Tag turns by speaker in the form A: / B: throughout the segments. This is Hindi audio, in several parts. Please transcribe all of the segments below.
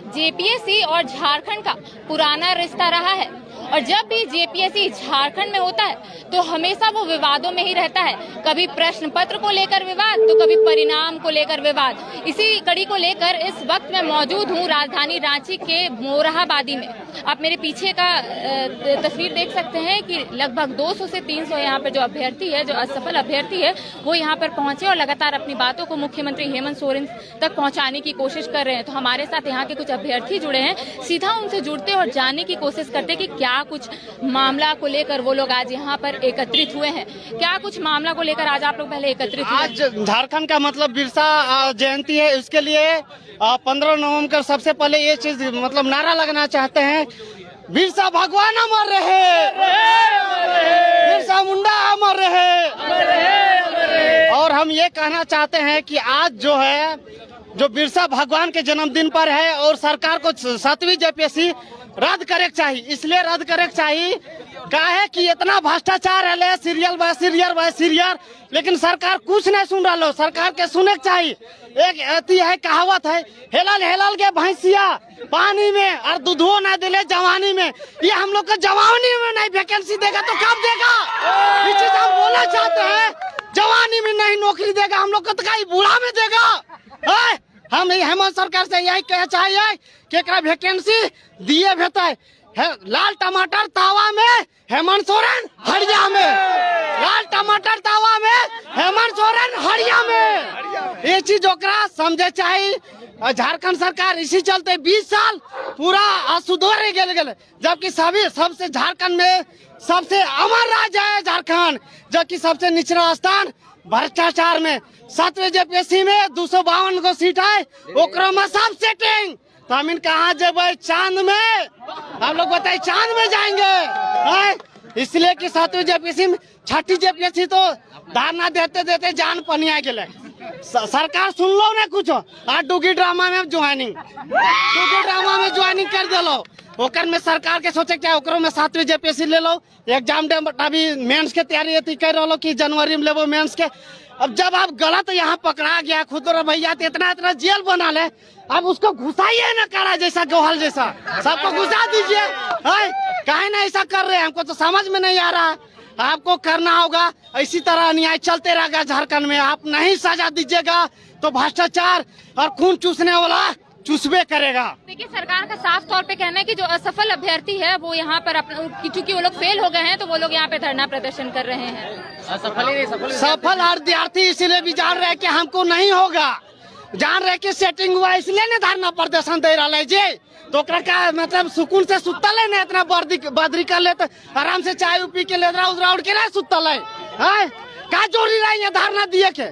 A: जेपीएससी और झारखंड का पुराना रिश्ता रहा है और जब भी जेपीएससी झारखंड में होता है तो हमेशा वो विवादों में ही रहता है। कभी प्रश्न पत्र को लेकर विवाद तो कभी परिणाम को लेकर विवाद। इसी कड़ी को लेकर इस वक्त मैं मौजूद हूँ राजधानी रांची के मोरहाबादी में। आप मेरे पीछे का तस्वीर देख सकते हैं कि लगभग 200 से 300 यहाँ पर जो अभ्यर्थी है, जो असफल अभ्यर्थी है, वो यहाँ पर पहुंचे और लगातार अपनी बातों को मुख्यमंत्री हेमंत सोरेन तक पहुंचाने की कोशिश कर रहे हैं। तो हमारे साथ यहाँ के कुछ अभ्यर्थी जुड़े हैं, सीधा उनसे जुड़ते और जानने की कोशिश करते कि क्या कुछ मामला को लेकर वो लोग आज यहाँ पर एकत्रित हुए हैं। क्या कुछ मामला को लेकर आज आप लोग पहले एकत्रित हुए?
B: आज झारखंड का मतलब बिरसा जयंती है, उसके लिए 15 नवंबर सबसे पहले ये चीज मतलब नारा लगना चाहते हैं, बिरसा भगवान अमर रहे, बिरसा मुंडा अमर रहे। और हम ये कहना चाहते हैं कि आज जो है जो बिरसा भगवान के जन्मदिन पर है और सरकार को 7वीं जेपीएससी रद्द करे चाहिए। इसलिए रद्द करे चाहिए काहे कि इतना भ्रष्टाचार है, सीरियल बाय सीरियल, लेकिन सरकार कुछ नहीं सुन रहा। सरकार के सुने के चाहिए। एक अति है कहावत है, हेलल के भैंसिया पानी में और दूधो न दिले जवानी में। ये हम लोग को जवानी में नहीं वैकेंसी देगा तो कब देगा? ये चीज हम बोलना चाहते हैं। जवानी में नहीं नौकरी देगा हम लोग को तो कहीं बूढ़ा में देगा। हम हेमंत सरकार से यही कह चाहिए कि एकरा वैकेंसी दिए भेता है। लाल टमाटर तावा में हेमंत सोरेन हड़िया में, लाल टमाटर तावा में हेमंत सोरेन हड़िया में। ये चीज ओकरा समझे चाहिए। झारखंड सरकार इसी चलते 20 साल पूरा सुधर गेल, जबकि सबसे झारखंड में सबसे अमर राज्य है झारखंड, जबकि सबसे निचला स्थान भ्रष्टाचार में। 7वीं जेपीएससी में 252 को सीट है, ओकरा में सब सेटिंग। तो हम कहाँ जेबे? चांद में। हम लोग बताइए चांद में जाएंगे। इसलिए कि 7वीं जेपीएससी में 6ठी जेपीएससी तो धारणा देते जान पनिया गए। सरकार सुन लो ना कुछ। आज डुगी ड्रामा में ज्वाइनिंग कर दिलो। ओकर में सरकार के सोचे क्या ओकरो में 7वीं जेपीएससी ले लो। एग्जाम अभी मेंस के तैयारी कर रहा कि जनवरी में लेबो मेंस के। अब जब आप गलत यहाँ पकड़ा गया खुद भैया तो इतना जेल बना ले। अब उसको घुसाइए ना, कारा जैसा गोहल जैसा सबको घुसा दीजिए। काहे ना ऐसा कर रहे हैं? हमको तो समझ में नहीं आ रहा। आपको करना होगा, इसी तरह अन्याय चलते रहेगा झारखंड में। आप नहीं सजा दीजिएगा तो भ्रष्टाचार और खून चूसने वाला चूसबे करेगा। देखिए सरकार का साफ तौर पे कहना है कि जो असफल अभ्यर्थी है वो यहाँ पर चूंकि वो लोग फेल हो गए हैं तो वो लोग यहाँ पे धरना प्रदर्शन कर रहे हैं। सफल अभ्यर्थी इसलिए भी जान रहे हैं कि हमको नहीं होगा, जान रहे कि सेटिंग हुआ इसलिए ना धरना प्रदर्शन दे रहा है जी। तो का मतलब सुकून से सुतल है ना, इतना बदरी कर ले तो आराम से चाय पी के ले उधरा उड़ के ना सुतल है। का जोड़ी रही है धरना दिए के?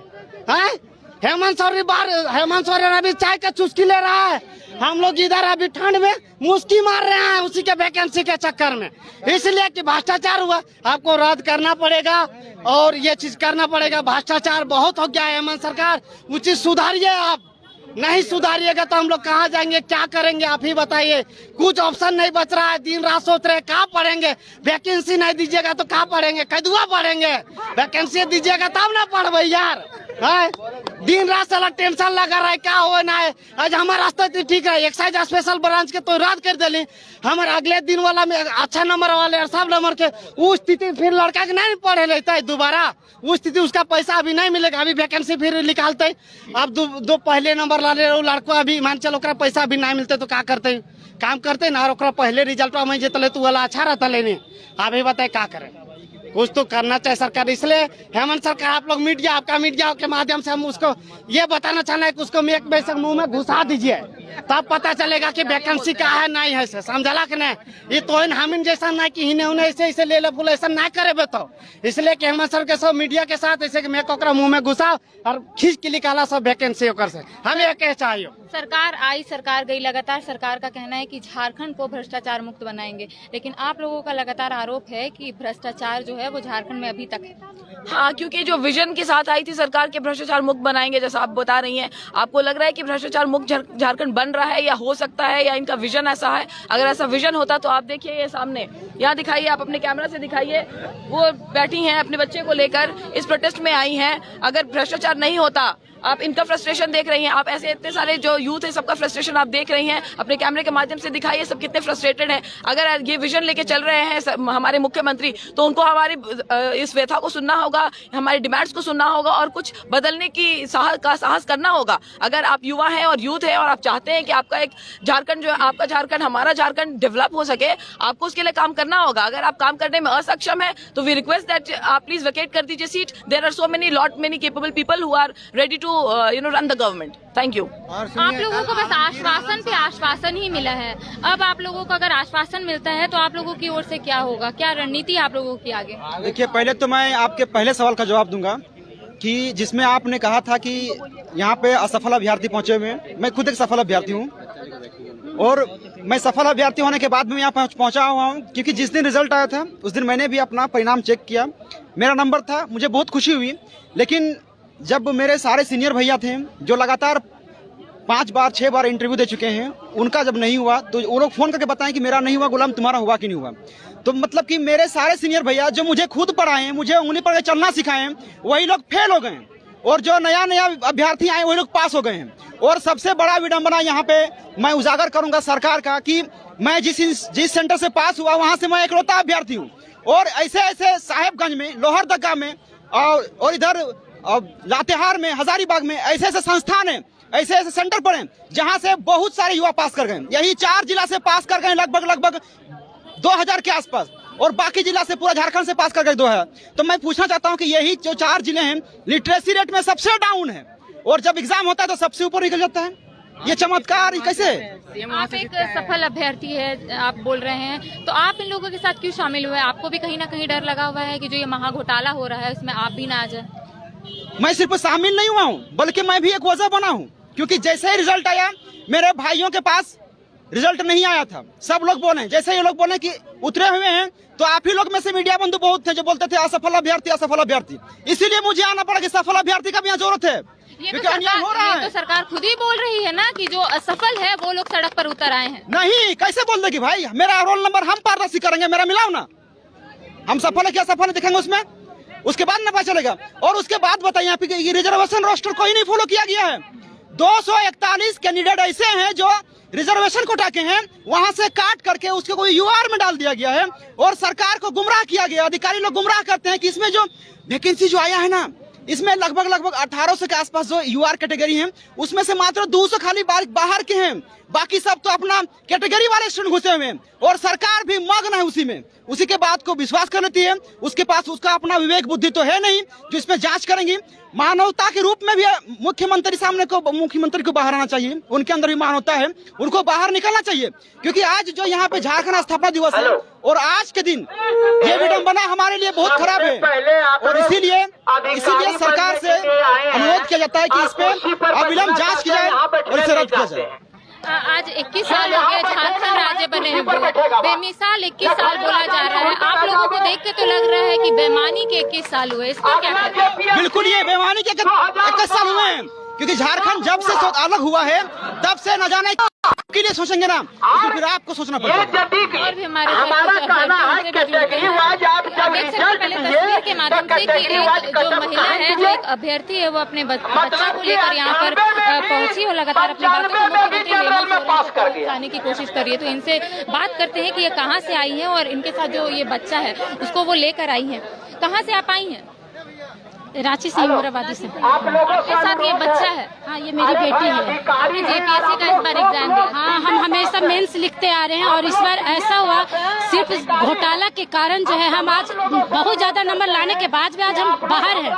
B: हेमंत सोरेन अभी चाय का चुस्की ले रहा है। हम लोग इधर अभी ठंड में मुस्की मार रहे हैं उसी के वैकेंसी के चक्कर में। इसलिए कि भ्रष्टाचार हुआ, आपको रद्द करना पड़ेगा और ये चीज करना पड़ेगा। भ्रष्टाचार बहुत हो गया है। हेमंत सरकार उचित सुधारिए। आप नहीं सुधारिएगा तो हम लोग कहाँ जाएंगे, क्या करेंगे? आप ही बताइए। कुछ ऑप्शन नहीं बच रहा है। दिन रात सोच रहे कहाँ पढ़ेंगे? वैकेंसी नहीं दीजिएगा तो कहाँ पढ़ेंगे? कदुआ पढ़ेंगे? वैकेंसी दीजिएगा तब ना पढ़बे यार। दिन रात साला टेंशन लगा रहा है क्या हो ना है। आज हमारा रास्ता ठीक है, एक्साइज स्पेशल ब्रांच के तो रद्द कर दिली। हमारे अगले दिन वाला में अच्छा नंबर वाले सब नंबर के वो स्थिति फिर लड़का के नहीं पढ़े लेता है दोबारा। वो स्थिति उसका पैसा अभी नहीं मिलेगा। अभी वैकेंसी फिर निकालते। अब दो पहले नंबर लाने लड़को अभी मान चलो पैसा अभी नहीं मिलते तो क्या करते? काम करते ना। और पहले रिजल्ट में जीतले तो वाला अच्छा रहता लेने। अभी बताए क्या करे? कुछ तो करना चाहिए सरकार। इसलिए हेमंत सरकार आप लोग मीडिया, आपका मीडिया के माध्यम से हम उसको ये बताना चाहना है कि उसको एक बेशक मुंह में घुसा दीजिए, तब पता चलेगा कि वैकेंसी क्या है नहीं है। समझला कि नहीं? ये तो हम जैसा ना कि हिने उन्हें ऐसे ले फूल ऐसा ना करे तो। इसलिए कि हेमंत सर के सब मीडिया के साथ ऐसे मैं मुंह में घुसाओ और खींच के निकाला सब वैकेंसी से। हम ये कह चाहिए।
A: सरकार आई, सरकार गई, लगातार सरकार का कहना है कि झारखंड को भ्रष्टाचार मुक्त बनाएंगे, लेकिन आप लोगों का लगातार आरोप है कि भ्रष्टाचार जो है वो झारखंड में अभी तक है।
C: हाँ, क्योंकि जो विजन के साथ आई थी सरकार के भ्रष्टाचार मुक्त बनाएंगे, जैसा आप बता रही हैं, आपको लग रहा है कि भ्रष्टाचार मुक्त झारखंड बन रहा है या हो सकता है, या इनका विजन ऐसा है? अगर ऐसा विजन होता तो आप देखिए ये सामने, यहाँ दिखाइए, आप अपने कैमरा से दिखाइए, वो बैठी हैं अपने बच्चे को लेकर, इस प्रोटेस्ट में आई हैं। अगर भ्रष्टाचार नहीं होता, आप इनका फ्रस्ट्रेशन देख रही हैं, आप ऐसे इतने सारे जो यूथ है सबका फ्रस्ट्रेशन आप देख रही हैं, अपने कैमरे के माध्यम से दिखाइए सब कितने फ्रस्ट्रेटेड हैं। अगर ये विजन लेके चल रहे हैं हमारे मुख्यमंत्री, तो उनको हमारी इस व्यथा को सुनना होगा, हमारी डिमांड्स को सुनना होगा और कुछ बदलने की साहस करना होगा। अगर आप युवा हैं और यूथ है और आप चाहते हैं कि आपका एक झारखंड जो है, आपका झारखंड, हमारा झारखंड डेवलप हो सके, आपको उसके लिए काम करना होगा। अगर आप काम करने में असक्षम है तो वी रिक्वेस्ट दैट आप प्लीज वेकेट कर दीजिए seat. There are so many capable people who are ready to run the government. Thank you.
A: आप लोगों को बस आश्वासन पे आश्वासन ही मिला है। अब आप लोगों को अगर आश्वासन मिलता है तो आप लोगों की ओर से क्या होगा, क्या रणनीति आप लोगों की आगे?
D: देखिए, पहले तो मैं आपके पहले सवाल का जवाब दूंगा कि जिसमें आपने कहा था कि यहाँ पे असफल अभ्यर्थी पहुंचे हुए हैं। मैं खुद एक सफल अभ्यर्थी हूँ और मैं सफल अभ्यर्थी होने के बाद में यहाँ पहुंचा हुआ हूँ, क्योंकि जिस दिन रिजल्ट आया था उस दिन मैंने भी अपना परिणाम चेक किया, मेरा नंबर था, मुझे बहुत खुशी हुई। लेकिन जब मेरे सारे सीनियर भैया थे जो लगातार 5 बार 6 बार इंटरव्यू दे चुके हैं, उनका जब नहीं हुआ तो वो लोग फोन करके बताएं कि मेरा नहीं हुआ, गुलाम तुम्हारा हुआ कि नहीं हुआ। तो मतलब कि मेरे सारे सीनियर भैया जो मुझे खुद पढ़ाए हैं, मुझे उंगली पर चलना सिखाए हैं, वही लोग फेल हो गए हैं और जो नया अभ्यर्थी आए वही लोग पास हो गए हैं। और सबसे बड़ा विडंबना यहाँ पे मैं उजागर करूंगा सरकार का कि मैं जिस सेंटर से पास हुआ वहां से मैं इकलौता अभ्यर्थी हूँ। और ऐसे साहेबगंज में, लोहरदगा में और इधर लातेहार में, हजारीबाग में ऐसे संस्थान है, ऐसे सेंटर पर हैं जहां से बहुत सारे युवा पास कर गए। यही 4 जिला से पास कर गए लगभग 2000 के आसपास, और बाकी जिला से पूरा झारखंड से पास कर गए 2000। तो मैं पूछना चाहता हूं कि यही जो 4 जिले हैं लिटरेसी रेट में सबसे डाउन है, और जब एग्जाम होता है तो सबसे ऊपर निकल जाता है। ये चमत्कार कैसे?
A: आप एक सफल अभ्यर्थी है, आप बोल रहे हैं, तो आप इन लोगों के साथ क्यों शामिल हुए? आपको भी कहीं ना कहीं डर लगा हुआ है कि जो ये महाघोटाला हो रहा है उसमें आप भी ना आ जाए?
D: मैं सिर्फ शामिल नहीं हुआ हूँ, बल्कि मैं भी एक वजह बना हूँ, क्योंकि जैसे ही रिजल्ट आया मेरे भाइयों के पास रिजल्ट नहीं आया था। सब लोग बोले, जैसे ये लोग बोले कि उतरे हुए हैं, तो आप ही लोग में से मीडिया बंधु बहुत थे जो बोलते थे असफल अभ्यर्थी असफल अभ्यर्थी। इसीलिए मुझे आना पड़ा कि सफल अभ्यर्थी का भी यहाँ जरूरत है।
A: ये तो सरकार खुद ही बोल रही है ना कि जो असफल है वो लोग सड़क पर उतर आए हैं। नहीं,
D: कैसे बोल देगी भाई? मेरा रोल नंबर हम पारदर्शी करेंगे, मेरा मिलाओ ना, हम सफल है क्या असफल है दिखेंगे उसमें, उसके बाद ना पता चलेगा। और उसके बाद बताइए आप कि रिजर्वेशन रोस्टर कोई नहीं फॉलो किया गया है। 241 कैंडिडेट ऐसे हैं जो रिजर्वेशन कोटा के हैं, वहां से काट करके उसको कोई यूआर में डाल दिया गया है और सरकार को गुमराह किया गया। अधिकारी लोग गुमराह करते हैं कि इसमें जो वैकेंसी जो आया है ना, इसमें लगभग 1800 के आसपास जो यूआर कैटेगरी है, उसमें से मात्र 200 खाली बाहर के हैं, बाकी सब तो अपना कैटेगरी वाले स्टूडेंट घुसे हुए हैं। और सरकार भी मग्न है उसी में, उसी के बात को विश्वास कर लेती है। उसके पास उसका अपना विवेक बुद्धि तो है नहीं जो इसमें जांच करेंगी। मानवता के रूप में भी मुख्यमंत्री को बाहर आना चाहिए, उनके अंदर भी मानवता है, उनको बाहर निकलना चाहिए। क्योंकि आज जो यहाँ पे झारखंड स्थापना दिवस है और आज के दिन ये विडंबना हमारे लिए बहुत खराब है, और इसीलिए सरकार से अनुरोध किया जाता है कि इस पे अविलंब जांच की जाए और इसे रद्द किया जाए।
A: आज 21 साल हो गए झारखंड राज्य बने हुए, बेमिसाल 21 साल बोला जा रहा है। आप लोगों को देख के तो लग रहा है कि बेईमानी के 21 साल हुए, इसका क्या कहते हैं?
D: बिल्कुल, ये बेईमानी के 21 साल हुए हैं, क्योंकि झारखंड जब से अलग हुआ है तब से न जाने के लिए सोचेंगे ना, तो फिर आपको सोचना पड़ेगा।
A: और भी हमारे तस्वीर के माध्यम से कि एक जो महिला है, जो एक अभ्यर्थी है, वो अपने बच्चा को लेकर यहाँ पर पहुंची और लगातार अपनी बातों को मुख्यमंत्री हेमंत सोरेन तक पहुंचाने की कोशिश कर रही है। तो इनसे बात करते हैं कि ये कहाँ से आई है और इनके साथ जो ये बच्चा है उसको वो लेकर आई है। कहाँ से आप आई हैं?
E: रांची से, मोराबादी से।
A: आपके साथ ये बच्चा है?
E: हाँ, ये मेरी बेटी है।
A: आपने जेपीएससी का इस बार एग्जाम दिया?
E: हाँ, हम हमेशा मेंस लिखते आ रहे हैं और इस बार ऐसा हुआ सिर्फ घोटाला के कारण जो है हम आज बहुत ज्यादा नंबर लाने के बाद भी आज हम बाहर हैं।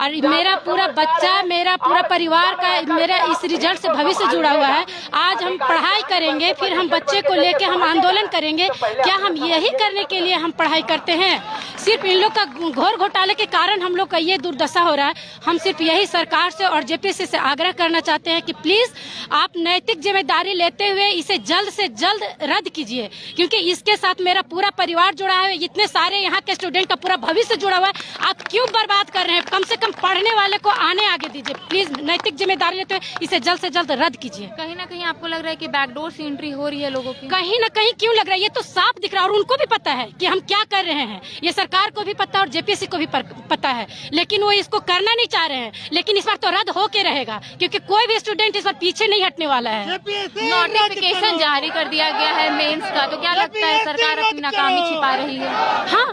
E: और मेरा पूरा बच्चा, मेरा पूरा परिवार का मेरा इस रिजल्ट से भविष्य जुड़ा हुआ है। आज हम पढ़ाई करेंगे, फिर हम बच्चे को लेके हम आंदोलन करेंगे। क्या हम यही करने के लिए हम पढ़ाई करते हैं? सिर्फ इन लोग का घोर घोटाले के कारण हम लोग का ये दुर्दशा हो रहा है। हम सिर्फ यही सरकार से और जेपीएससी से आग्रह करना चाहते हैं कि प्लीज आप नैतिक जिम्मेदारी लेते हुए इसे जल्द से जल्द रद्द कीजिए, क्योंकि इसके साथ मेरा पूरा परिवार जुड़ा है, इतने सारे यहाँ के स्टूडेंट का पूरा भविष्य जुड़ा हुआ है। आप क्यों बर्बाद कर रहे हैं? कम से कम पढ़ने वाले को आने आगे दीजिए। प्लीज नैतिक जिम्मेदारी लेते हुए इसे जल्द से जल्द रद्द कीजिए।
A: कहीं ना कहीं आपको लग रहा है कि बैकडोर से एंट्री हो रही है लोगों की?
E: कहीं ना कहीं क्यों लग रहा है? ये तो साफ दिख रहा है और उनको भी पता है कि हम क्या कर रहे हैं। ये सरकार सरकार को भी पता है और जेपीएससी को भी पता है, लेकिन वो इसको करना नहीं चाह रहे हैं। लेकिन इस बार तो रद्द होके रहेगा, क्योंकि कोई भी स्टूडेंट इस बार पीछे नहीं हटने वाला है।
A: नोटिफिकेशन जारी कर दिया गया है मेंस का, तो क्या लगता है सरकार अपनी नाकामी छिपा रही है?
E: हाँ,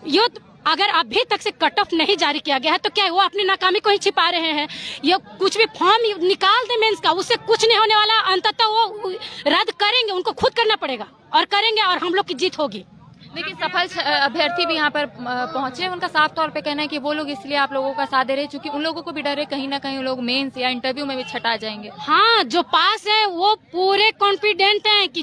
E: ये अगर अभी तक से कट ऑफ नहीं जारी किया गया है तो क्या वो अपनी नाकामी को ही छिपा रहे हैं? ये कुछ भी फॉर्म निकाल दे मेंस का, उससे कुछ नहीं होने वाला। अंततः वो रद्द करेंगे, उनको खुद करना पड़ेगा और करेंगे, और हम लोग की जीत होगी।
A: लेकिन सफल अभ्यर्थी भी यहाँ पर पहुंचे, उनका साफ तौर पे कहना है कि वो लोग इसलिए आप लोगों का साथ दे रहे हैं क्योंकि उन लोगों को भी डर है कहीं ना कहीं वो लोग मेंस या इंटरव्यू में भी छटा जाएंगे।
E: हाँ, जो पास है वो पूरे कॉन्फिडेंट हैं कि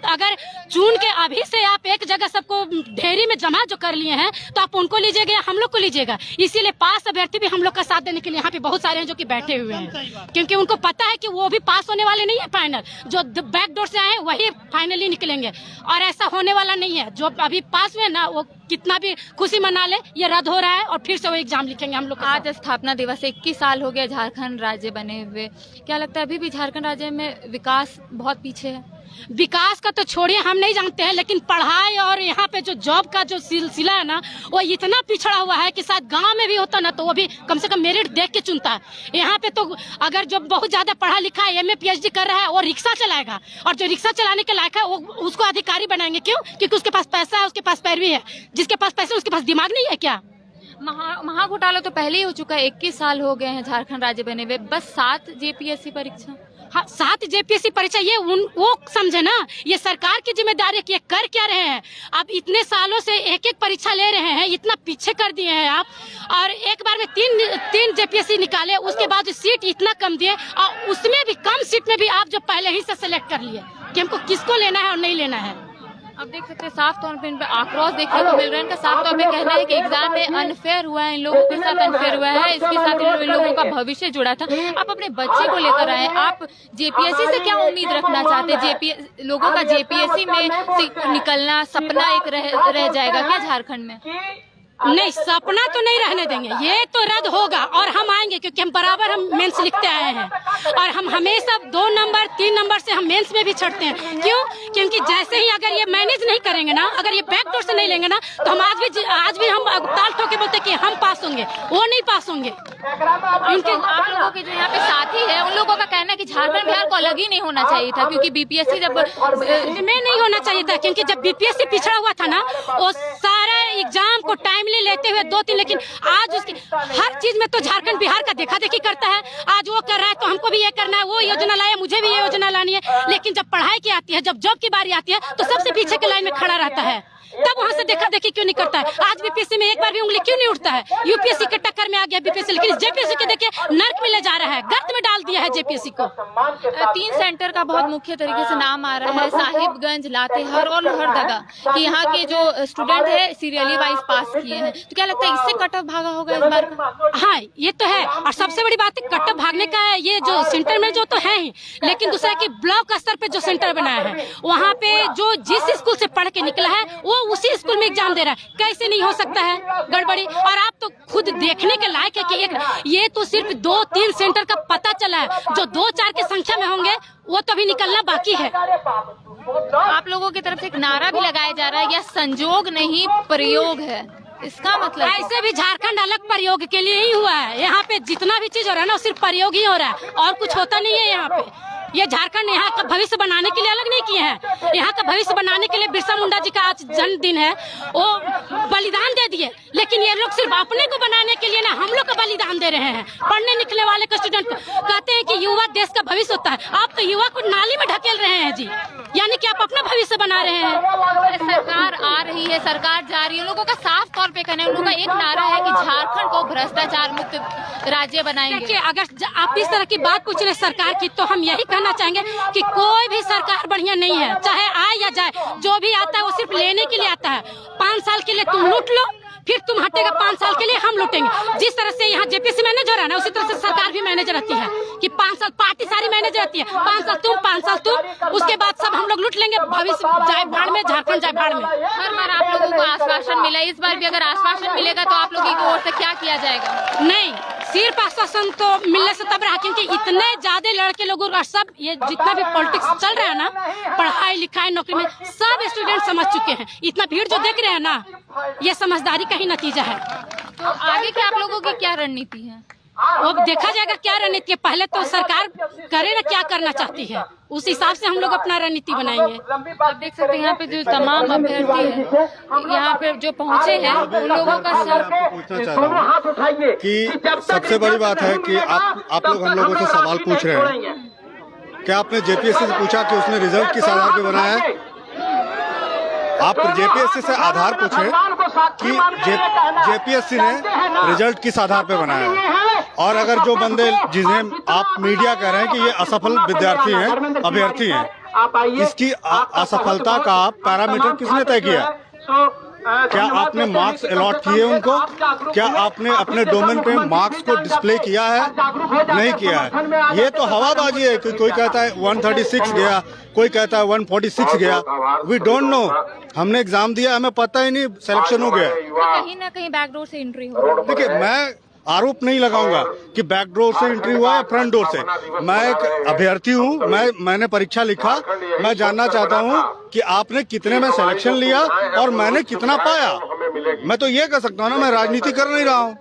E: अगर चुन के अभी से आप एक जगह सबको ढेरी में जमा जो कर लिए हैं तो आप उनको लीजिएगा या हम लोग को लीजिएगा। इसीलिए पास अभ्यर्थी भी हम लोग का साथ देने के लिए यहाँ पे बहुत सारे हैं जो कि बैठे हुए हैं, क्योंकि उनको पता है कि वो भी पास होने वाले नहीं है फाइनल। जो बैक डोर से आए हैं वही फाइनली निकलेंगे, और ऐसा होने वाला नहीं है। जो अभी पास में ना, वो कितना भी खुशी मना ले, ये रद्द हो रहा है और फिर से वो एग्जाम लिखेंगे हम लोग।
A: आज स्थापना दिवस 21 साल हो गया झारखंड राज्य बने हुए, क्या लगता है अभी भी झारखंड राज्य में विकास बहुत पीछे है?
E: विकास का तो छोड़िए, हम नहीं जानते हैं, लेकिन पढ़ाई और यहाँ पे जो जॉब का जो सिलसिला है ना, वो इतना पिछड़ा हुआ है कि शायद गांव में भी होता ना तो वो भी कम से कम मेरिट देख के चुनता है। यहाँ पे तो अगर जो बहुत ज्यादा पढ़ा लिखा है, एमए पीएचडी कर रहा है, वो रिक्शा चलाएगा, और जो रिक्शा चलाने के लायक है वो उसको अधिकारी बनाएंगे। क्यों? क्योंकि उसके पास पैसा है, उसके पास पैरवी है। जिसके पास पैसा उसके पास दिमाग नहीं है क्या?
A: महा घोटाला तो पहले ही हो चुका है, 21 साल हो गए हैं झारखंड राज्य बने हुए, बस 7 जेपीएससी परीक्षा।
E: हाँ, 7 जेपीएससी परीक्षा, ये वो समझे ना, ये सरकार की जिम्मेदारी है कि ये कर क्या रहे हैं। अब इतने सालों से एक एक परीक्षा ले रहे हैं, इतना पीछे कर दिए हैं आप, और एक बार में तीन जेपीएससी निकाले, उसके बाद सीट इतना कम दिए, और उसमें भी कम सीट में भी आप जो पहले ही से सिलेक्ट कर लिए कि हमको किसको लेना है और नहीं लेना है।
A: अब देख सकते हैं साफ तौर पे इन पे आक्रोश देखने को मिल रहा है। इनका साफ तौर पे कहना है कि एग्जाम में अनफेयर हुआ है, इन लोगों के साथ अनफेयर हुआ है, इसके साथ इन लोगों का भविष्य जुड़ा था। आप अपने बच्चे को लेकर आए, आप जेपीएससी से क्या उम्मीद रखना चाहते हैं? लोगों का जेपीएससी में निकलना सपना एक रह जाएगा क्या झारखंड में?
E: नहीं, सपना तो नहीं रहने देंगे, ये तो रद्द होगा और हम आएंगे, क्योंकि हम बराबर हम मेंस लिखते आए हैं, और हम हमेशा 2 नंबर 3 नंबर से हम मेंस में भी चढ़ते हैं। क्यों? क्योंकि जैसे ही अगर ये मैनेज नहीं करेंगे ना, अगर ये बैक डोर से नहीं लेंगे ना, तो हम आज भी हम ताल ठोके बोलते कि हम पास होंगे, वो नहीं पास होंगे।
A: उनके आप लोगों के जो यहाँ पे साथी है, उन लोगों का कहना है कि झारखंड बिहार को अलग ही नहीं होना चाहिए था, क्योंकि बीपीएससी जब
E: में नहीं होना चाहिए था, क्योंकि जब बीपीएससी पिछड़ा हुआ था ना, वो सारा एग्जाम को टाइमली लेते हुए 2-3, लेकिन आज उसकी हर चीज में तो झारखंड बिहार का देखा देखी करता है। आज वो कर रहा है तो हमको भी ये करना है, वो योजना लाया मुझे भी ये योजना लानी है, लेकिन जब पढ़ाई की आती है, जब जॉब की बारी आती है, तो सबसे पीछे के लाइन में खड़ा रहता है। तब वहाँ से देखा देखी क्यों नहीं करता है? आज बीपीएससी में एक बार भी उंगली क्यों नहीं उठता है? यूपीएससी के टक्कर में आ गया बीपीएससी, लेकिन जेपीएससी के देखिए नर्क में ले जा रहा है, गर्त में डाल दिया है जेपीएससी को।
A: 3 सेंटर का बहुत मुख्य तरीके से नाम आ रहा है, साहिबगंज, लातेहार और लोहरदगा, कि यहाँ के जो स्टूडेंट है सीरियली वाइज पास किए हैं। तो क्या लगता है इससे कट ऑफ भागा होगा इस बार?
E: हाँ, ये तो है, और सबसे बड़ी बात है कट ऑफ भागने का है। ये जो सेंटर में जो तो है ही, लेकिन दूसरा की ब्लॉक स्तर पे जो सेंटर बनाया है, वहाँ पे जो जिस स्कूल से पढ़ के निकला है वो उसी स्कूल में एग्जाम दे रहा है। कैसे नहीं हो सकता है गड़बड़ी? और आप तो खुद देखने के लायक है कि ये तो सिर्फ 2-3 सेंटर का पता चला है, जो 2-4 की संख्या में होंगे वो तो अभी निकलना बाकी है।
A: आप लोगों की तरफ से एक नारा भी लगाया जा रहा है, यह संजोग नहीं प्रयोग है, इसका मतलब
E: ऐसे भी झारखंड अलग प्रयोग के लिए ही हुआ है। यहाँ पे जितना भी चीज हो रहा है ना, सिर्फ प्रयोग ही हो रहा है और कुछ होता नहीं है। यहाँ पे ये झारखंड यहाँ का भविष्य बनाने के लिए अलग नहीं किए हैं, यहाँ का भविष्य बनाने के लिए बिरसा मुंडा जी का आज जन्मदिन है, वो बलिदान दे दिए, लेकिन ये लोग सिर्फ अपने को बनाने के लिए ना हम लोग का बलिदान दे रहे हैं। पढ़ने निकले वाले का स्टूडेंट कहते हैं कि युवा देश का भविष्य होता है, आप तो युवा को नाली में ढकेल रहे हैं जी, यानी कि आप अपना भविष्य बना रहे हैं।
A: सरकार आ रही है, सरकार जा रही है, लोगों का साफ तौर पे कहना है, उन लोगों का एक नारा है कि झारखंड को भ्रष्टाचार मुक्त राज्य बनाएंगे।
E: देखिए, अगर आप इस तरह की बात पूछ रहे सरकार की, तो हम यही कहना चाहेंगे कि कोई भी सरकार बढ़िया नहीं है, चाहे आए या जाए, जो भी आता है वो सिर्फ लेने के लिए आता है। 5 साल के लिए तुम लूट लो, फिर तुम हटेगा 5 साल के लिए हम लूटेंगे। जिस तरह से यहाँ जेपीएससी मैनेजर है ना, उसी तरह से सरकार भी मैनेजर रहती है कि 5 साल पार्टी सारी मैनेजर रहती है, 5 साल तुम 5 साल तुम, उसके बाद सब हम लोग लूट लेंगे। भविष्य जाए भाड़ में, झारखंड जाए भाड़ में।
A: हर बार आप लोगों को आश्वासन मिला, इस बार भी अगर आश्वासन मिलेगा तो आप लोगों की ओर से क्या किया जाएगा?
E: नहीं, सिर्फ आश्वासन तो मिलने से तब रहा, क्योंकि इतने ज्यादा लड़के लोगों और सब ये जितना भी पॉलिटिक्स चल रहा है ना, पढ़ाई लिखाई नौकरी में सब स्टूडेंट समझ चुके हैं। इतना भीड़ जो देख रहे हैं ना, ये समझदारी का ही नतीजा है।
A: तो आगे के आप लोगों की क्या रणनीति है?
E: वो देखा जाएगा क्या रणनीति है। पहले तो सरकार करे ना क्या करना चाहती है, उस हिसाब से हम लोग अपना रणनीति बनाएंगे।
A: आप देख सकते हैं यहाँ पे जो तमाम अभ्यर्थी हैं, यहाँ पे जो पहुँचे हैं उन लोगों का
F: पूछना चाह रहा हूँ कि सबसे बड़ी बात है कि आप लोग हम लोगों से सवाल पूछ रहे हैं। क्या आपने जेपीएससी से पूछा कि उसने रिजल्ट किस आधार पे बनाया है? आप जेपीएससी से आधार पूछे कि जेपीएससी ने रिजल्ट किस आधार पे बनाया है। और अगर जो बंदे जिन्हें आप मीडिया कह रहे हैं कि ये असफल विद्यार्थी हैं, अभ्यर्थी हैं, इसकी असफलता का पैरामीटर किसने तय किया? क्या आपने मार्क्स अलॉट किए उनको? क्या आपने अपने डोमेन पे मार्क्स को डिस्प्ले किया है? नहीं किया है। ये तो हवाबाजी है कि कोई कहता है 136 गया, कोई कहता है 146 गया। We don't know. हमने एग्जाम दिया, हमें पता ही नहीं सिलेक्शन हो गया।
A: कहीं ना कहीं बैकडोर से एंट्री हो।
F: देखिए, मैं आरोप नहीं लगाऊंगा कि बैकडोर से एंट्री हुआ है फ्रंट डोर से। मैं एक अभ्यर्थी हूं, मैंने परीक्षा लिखा। मैं जानना चाहता हूं कि आपने कितने में सिलेक्शन लिया और मैंने कितना पाया। मैं तो ये कह सकता हूं ना, मैं राजनीति कर नहीं रहा हूं।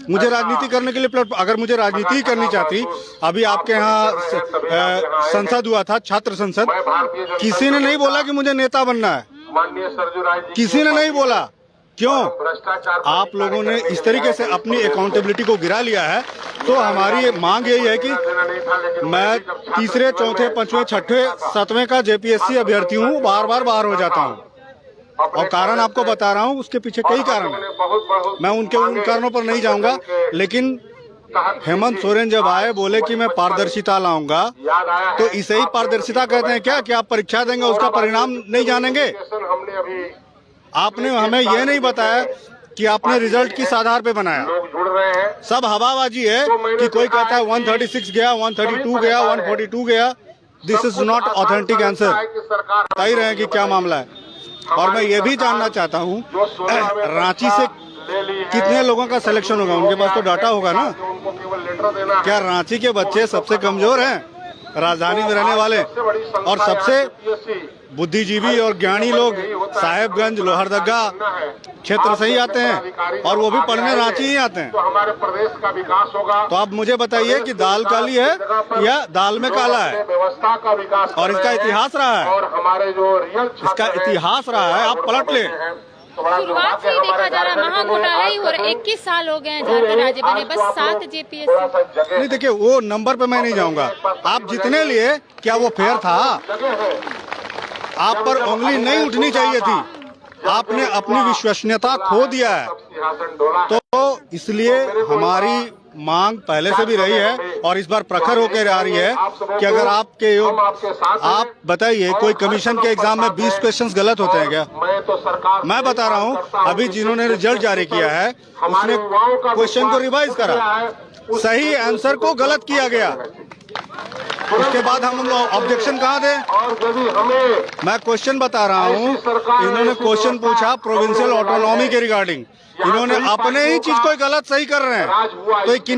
F: मुझे राजनीति करने के लिए अगर मुझे राजनीति ही करनी चाहती, अभी आपके यहाँ संसद हुआ था, छात्र संसद, किसी ने नहीं बोला कि मुझे नेता बनना है, किसी ने नहीं बोला। क्यों? आप लोगों ने इस तरीके से अपनी अकाउंटेबिलिटी को गिरा लिया है। तो हमारी मांग यही है कि मैं तीसरे, चौथे, पांचवें, छठे, सातवें का जेपीएससी अभ्यर्थी हूँ, बार बार बाहर हो जाता हूँ। और कारण आपको बता रहा हूँ, उसके पीछे कई कारण है। मैं उन कारणों पर नहीं जाऊंगा, लेकिन हेमंत सोरेन जब आए, बोले कि मैं पारदर्शिता लाऊंगा, तो इसे ही पारदर्शिता कहते हैं क्या? कि आप परीक्षा देंगे, उसका परिणाम नहीं जानेंगे? आपने हमें यह नहीं बताया कि आपने रिजल्ट किस आधार पे बनाया। सब हवाबाजी है कि कोई कहता है 136 गया, 132 गया, 142 गया। This is not authentic answer. बता ही रहे कि क्या मामला है। और मैं ये भी जानना चाहता हूँ, रांची से कितने लोगों का सिलेक्शन होगा? उनके पास तो डाटा होगा ना। क्या रांची के बच्चे सबसे कमजोर हैं राजधानी में रहने वाले? और सबसे बुद्धिजीवी और ज्ञानी लोग साहेबगंज, लोहरदगा क्षेत्र से ही आते हैं, और वो भी पढ़ने रांची ही आते हैं। तो आप मुझे बताइए कि दाल काली है या दाल में काला है? और इसका इतिहास रहा है, इसका इतिहास रहा है, आप पलट ले।
A: शुरुआत से ही देखा जा रहा है महाघोटाला ही हो रहा है। 21 साल हो गए हैं झारखंड राज्य बने, बस 7 जेपीएससी।
F: नहीं, देखिए, वो नंबर पे मैं नहीं जाऊंगा। आप जितने लिए, क्या वो फेयर था? आप पर उंगली नहीं उठनी चाहिए थी। आपने अपनी विश्वसनीयता खो दिया है। तो इसलिए हमारी मांग पहले से भी रही है और इस बार प्रखर होकर आ रही है कि अगर आप बताइए, कोई कमीशन के एग्जाम में 20 क्वेश्चंस गलत होते हैं क्या? मैं बता रहा हूं, अभी जिन्होंने रिजल्ट जारी किया है उसने क्वेश्चन को रिवाइज करा, सही आंसर को गलत किया गया। उसके बाद हम लोग ऑब्जेक्शन कहाँ दें? मैं क्वेश्चन बता रहा हूँ। इन्होंने क्वेश्चन पूछा प्रोविंशियल ऑटोनॉमी के रिगार्डिंग, इन्होंने अपने ही चीज को गलत सही कर रहे हैं। तो किन